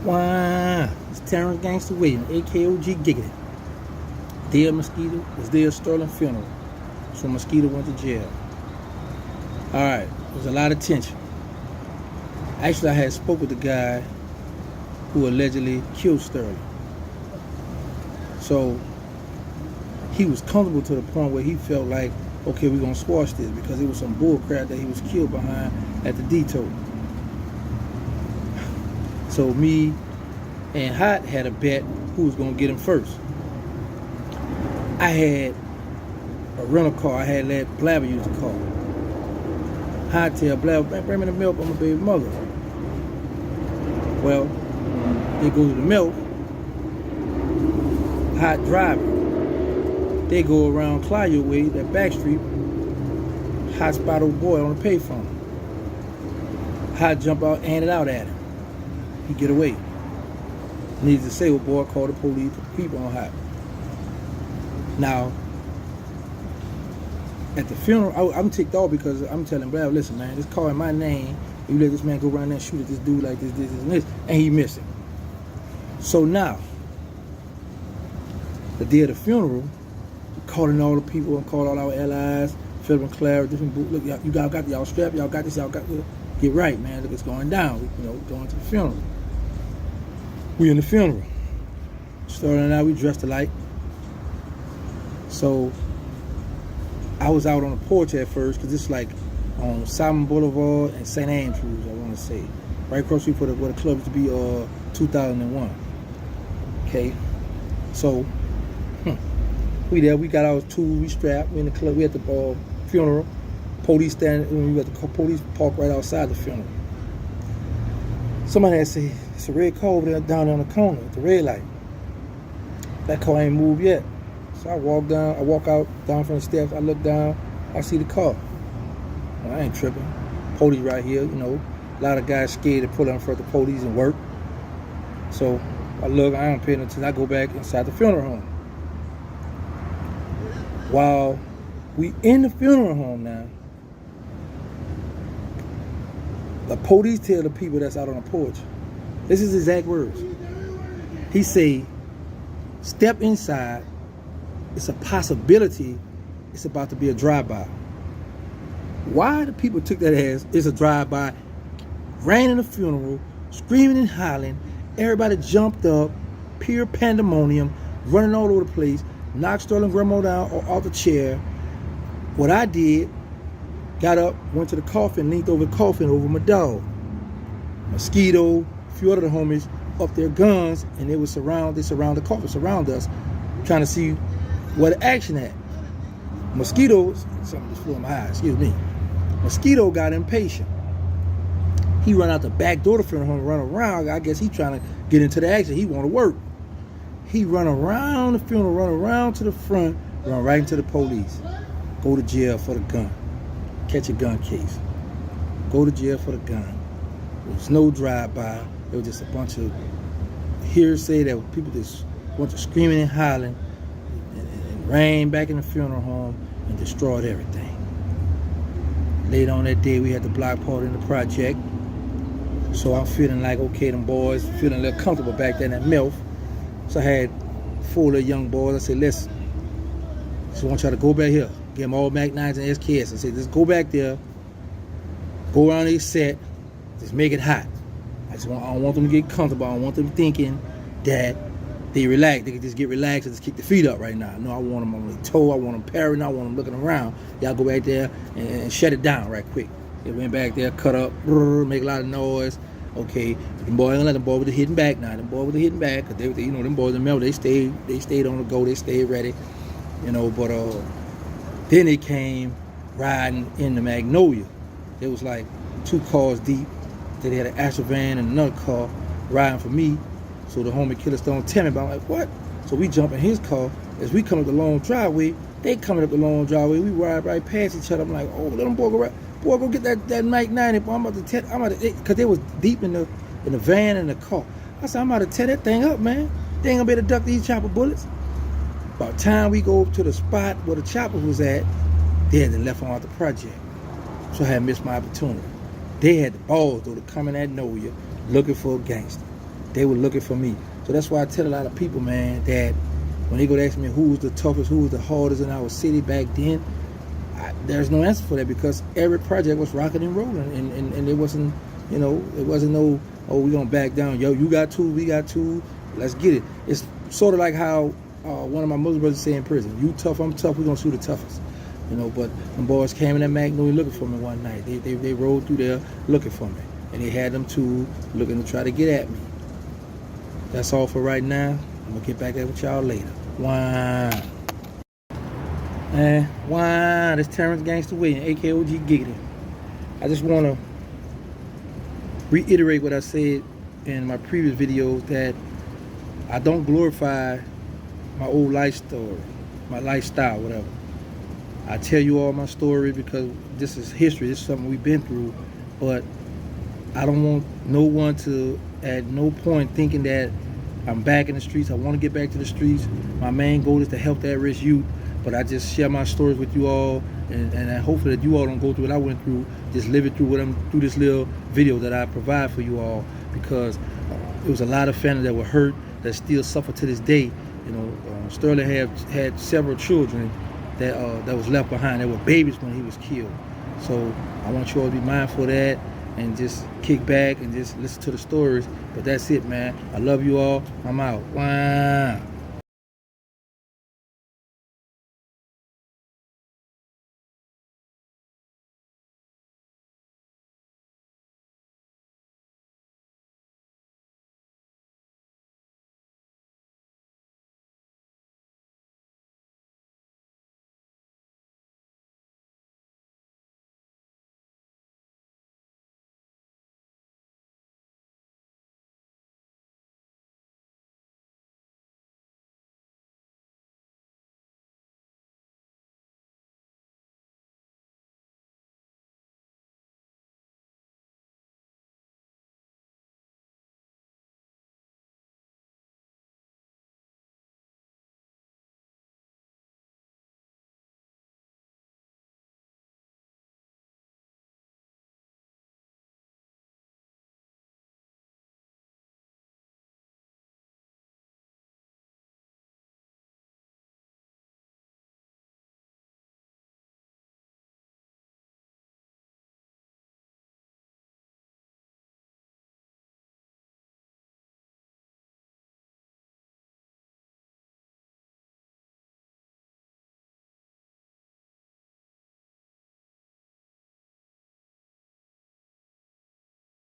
Why? It's Terrence Gangster Williams, AKOG Giggity. Dear Mosquito is their Sterling funeral. So Mosquito went to jail. Alright, there's a lot of tension. Actually, I had spoke with the guy who allegedly killed Sterling. So he was comfortable to the point where he felt like, okay, we're gonna squash this because it was some bull crap that he was killed behind at the detour. So me and Hot had a bet who was gonna get him first. I had a rental car. I had let Blabber use the car. Hot tell Blabber, bring me the milk on my baby mother. Well, they go to the milk. Hot driving. They go around Clio Way, that back street. Hot spot old boy on the payphone. Hot jump out, hand it out at him. He get away. Needs to say, old boy called the police, people on Hot. Now, at the funeral, I'm ticked off because I'm telling Brad, listen, man, this car in my name, you let this man go around there and shoot at this dude like this, and this, and he missed it. So now, the day of the funeral, calling all the people and calling all our allies, Philip and Clara, different boots. Look, y'all got y'all strapped, y'all got this, y'all got this. Get right, man. Look, it's going down. We're going to the funeral. We in the funeral. Sterling and I, we dressed alike. So I was out on the porch at first because it's like on Simon Boulevard and St. Andrews, I want to say. Right across the street where the club used to be 2001. Okay? So, we there, we got our tools, we strapped, we in the club, we at the funeral. Police standing, we at the police park right outside the funeral. Somebody had said, it's a red car over there down on the corner at the red light. That car ain't moved yet. So I walk out down from the steps, I look down, I see the car. Well, I ain't tripping. Police right here, a lot of guys scared to pull out in front of the police and work. So I look, I don't pay attention, I go back inside the funeral home. While we in the funeral home now, the police tell the people that's out on the porch, this is his exact words. He say, step inside, it's a possibility it's about to be a drive-by. Why the people took that as it's a drive-by, ran in the funeral, screaming and hollering, everybody jumped up, pure pandemonium, running all over the place, knocked Sterling grandma down off the chair. What I did, got up, went to the coffin, leaned over the coffin over my dog. Mosquito, a few other homies up their guns, and they surround the coffin, surround us, trying to see where the action at. Mosquito, something just flew in my eye, excuse me. Mosquito got impatient. He run out the back door to the funeral home, run around. I guess he trying to get into the action. He want to work. He run around the funeral, run around to the front, run right into the police. Go to jail for the gun. Catch a gun case. Go to jail for the gun. There was no drive-by. It was just a bunch of hearsay that people just went to screaming and hollering and ran back in the funeral home and destroyed everything. Later on that day, we had the block party in the project. So I'm feeling like, okay, them boys, feeling a little comfortable back there in that MILF. So I had 4 little young boys. I said, listen, just want y'all to go back here. Get them all Mac 9s and SKS. I said, just go back there, go around their set, just make it hot. I don't want them to get comfortable. I don't want them thinking that they relax. They can just get relaxed and just kick their feet up right now. No, I want them on their toe. I want them parrying. I want them looking around. Y'all go back there and shut it down right quick. They went back there, cut up, make a lot of noise. Okay, the boy, I don't let them boy with the hitting back now. Them boy with the hitting back, cause they them boys in the middle, they stayed on the go, they stayed ready, But then they came riding in the Magnolia. It was like 2 cars deep. Then they had an Astra van and another car riding for me. So the homie killer don't tell me, but I'm like, what? So we jump in his car. As we come up the long driveway, they coming up the long driveway. We ride right past each other. I'm like, oh, let them boy go right. Boy, go get that Mac 9. I'm about to because they was deep in the van and the car. I said, I'm about to tear that thing up, man. They ain't gonna be able to duck these chopper bullets. By the time we go to the spot where the chopper was at, they had left on out the project. So I had missed my opportunity. They had the balls, though, to come in that Noya looking for a gangster. they were looking for me. So that's why I tell a lot of people, man, that when they go to ask me who was the toughest, who was the hardest in our city back then, there's no answer for that, because every project was rocking and rolling, and it wasn't, you know, it wasn't no, oh, we gonna back down. Yo, you got two, we got two, let's get it. It's sort of like how one of my Muslim brothers say in prison, you tough, I'm tough, we gonna shoot the toughest. You know, but them boys came in that Magnolia looking for me one night. They rode through there looking for me, and they had them two looking to try to get at me. That's all for right now. I'm gonna get back at with y'all later. Wine. Man, wine. It's Terrence Gangster Williams, AKOG Giggity. I just want to reiterate what I said in my previous videos, that I don't glorify my old life story, my lifestyle, whatever. I tell you all my story because this is history. This is something we've been through. But I don't want no one to, at no point, thinking that I'm back in the streets. I want to get back to the streets. My main goal is to help the at-risk youth. But I just share my stories with you all, and hopefully that you all don't go through what I went through. Just live it through through this little video that I provide for you all, because it was a lot of families that were hurt, that still suffer to this day. You know, Sterling had several children that was left behind. They were babies when he was killed. So I want you all to be mindful of that, and just kick back and just listen to the stories. But that's it, man. I love you all. I'm out. Wow.